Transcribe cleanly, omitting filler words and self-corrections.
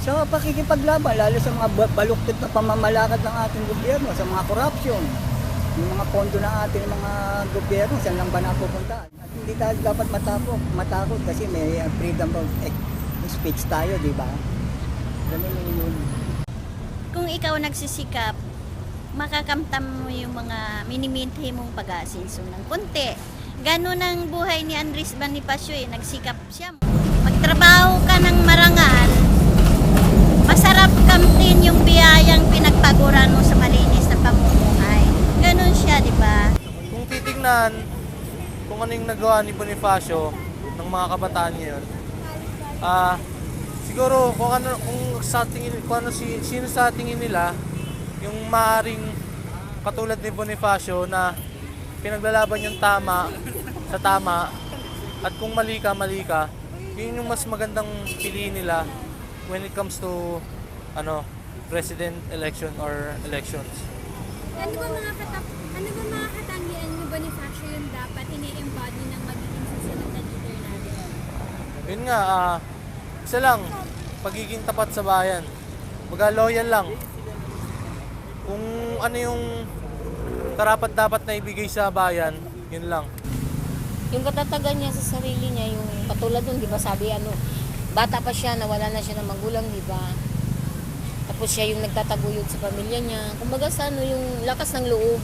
Sa pakikipaglaban, lalo sa mga baluktot na pamamalakad ng ating gobyerno, sa mga corruption, yung mga pondo ng ating mga gobyerno, saan lang ba napupunta? At hindi tayo dapat matakot kasi may freedom of speech tayo, di ba? Ganun yun. Kung ikaw nagsisikap, makakamtam mo yung mga miniminti mong pag-aasinso ng konti. Ganon ang buhay ni Andres Bonifacio nagsikap siya. Magtrabaho ka ng marangal, masarap kamtin yung biyayang pinagpaguran mo sa malinis na pamumuhay. Ganon siya, di ba? Kung titingnan kung ano yung nagawa ni Bonifacio ng mga kabataan ngayon, siguro kung sa tingin sino sa tingin nila yung maaring katulad ni Bonifacio na pinaglalaban yung tama sa tama at kung mali ka, yun yung mas magandang piliin nila when it comes to president election or elections. Ano ba mga katangian ni Bonifacio yung dapat ini-embody ng magiging susunod na leader natin? Yun nga, isa lang, pagiging tapat sa bayan. Loyal lang. Kung ano yung karapat-dapat na ibigay sa bayan, yun lang. Yung katatagan niya sa sarili niya, yung katulad nun, di ba sabi bata pa siya, nawala na siya ng magulang, di ba? Tapos siya yung nagtataguyod sa pamilya niya. Kumbaga sa yung lakas ng loob.